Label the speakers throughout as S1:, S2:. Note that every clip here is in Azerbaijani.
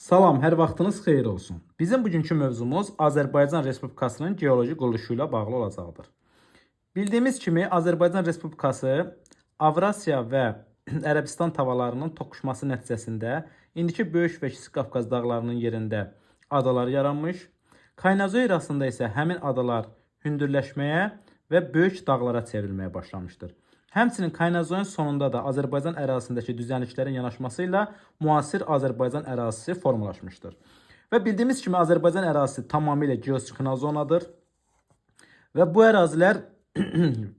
S1: Salam, hər vaxtınız xeyir olsun. Bizim bugünkü mövzumuz Azərbaycan Respublikasının geoloji quruluşu ilə bağlı olacaqdır. Bildiyimiz kimi Azərbaycan Respublikası Avrasiya və Ərəbistan tavalarının toqquşması nəticəsində indiki Böyük və Kiçik Qafqaz dağlarının yerində adalar yaranmış. Kaynazoy erasında isə həmin adalar hündürləşməyə və böyük dağlara çevrilməyə başlamışdır. Həmçinin Kaynazoyun sonunda da Azərbaycan ərazisindəki düzənliklərin yanaşması ilə müasir Azərbaycan ərazisi formalaşmışdır. Və bildiyimiz kimi Azərbaycan ərazisi tamamilə geosixinal zonadır. Və bu ərazilər,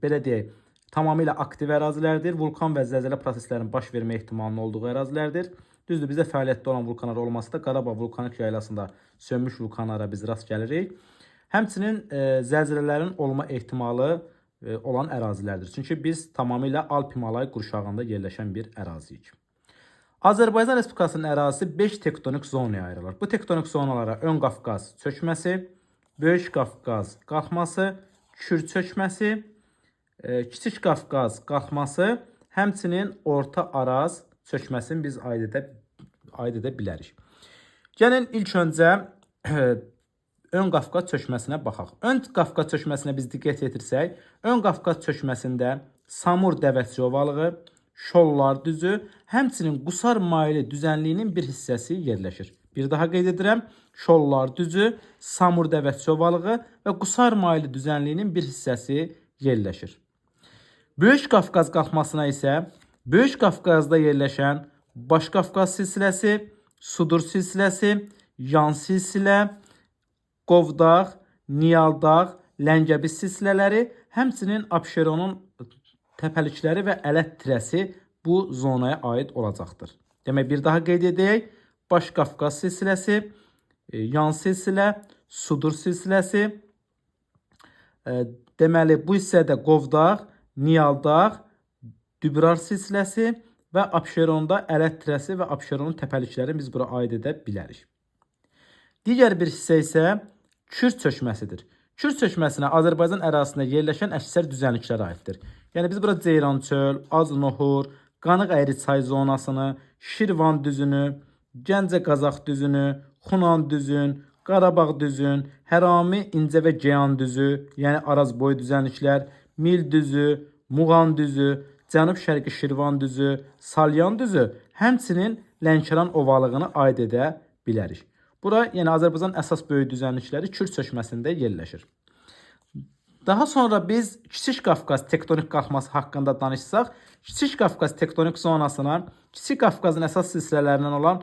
S1: belə deyək, tamamilə aktiv ərazilərdir. Vulkan və zəlzələ proseslərinin baş vermə ehtimalının olduğu ərazilərdir. Düzdür, bizdə fəaliyyətdə olan vulkanlar olması da Qarabağ vulkanik yaylasında sönmüş vulkanlara biz rast gəlirik. Həmçinin zəlzələlərin olma ehtimalı olan ərazilərdir. Çünki biz tamamilə Alp-Himalay qurşağında yerləşən bir əraziyik. Azərbaycan Respublikasının ərazisi 5 tektonik zonaya ayrılır. Bu tektonik zonalara Ön Qafqaz çökməsi, Böyük Qafqaz qalxması, Kür çökməsi, Kiçik Qafqaz qalxması, həmçinin Orta Araz çökməsini biz aid edə bilərik. Gəlin ilk öncə Ön Qafqaz çökməsinə baxaq. Ön Qafqaz çökməsinə biz diqqət yetirsək, Ön Qafqaz çökməsində Samur dəvəçi ovalığı, Şollar düzü, həmçinin Qusar maili düzənliyinin bir hissəsi yerləşir. Bir daha qeyd edirəm, Şollar düzü, Samur dəvəçi ovalığı və Qusar maili düzənliyinin bir hissəsi yerləşir. Böyük Qafqaz qalxmasına isə Böyük Qafqazda yerləşən Baş Qafqaz silsiləsi, Sudur silsiləsi, Yan silsilə, Qovdağ, Niyaldağ, Ləngəbis silsilələri, həmçinin Abşeronun təpəlikləri və Ələt tirəsi bu zonaya aid olacaqdır. Demək, bir daha qeyd edək, Baş Qafqaz silsiləsi, Yan silsilə, Sudur silsiləsi, deməli, bu hissədə Qovdağ, Niyaldağ, Dübrar silsiləsi və Abşeronda Ələt tirəsi və Abşeronun təpəlikləri biz bura aid edə bilərik. Digər bir hissə isə Kür çökməsidir. Kür çökməsinə Azərbaycan ərazisində yerləşən əksər düzənliklər aiddir. Yəni biz bura Ceyrançöl, Aznohur, Qanıq Əyri çay zonasını, Şirvan düzünü, Gəncə Qazax düzünü, Xunan düzün, Qarabağ düzün, Hərami, İncə və Geyan düzü, yəni Arazboyu düzənliklər, Mil düzü, Muğan düzü, Cənub-Şərqi Şirvan düzü, Salyan düzü, həmçinin Lənkəran ovalığını aid edə bilərik. Bura, yəni Azərbaycanın əsas böyük düzənlikləri Kür çökməsində yerləşir. Daha sonra biz Kiçik Qafqaz tektonik qalxması haqqında danışsaq, Kiçik Qafqaz tektonik zonasına Kiçik Qafqazın əsas silsilələrindən olan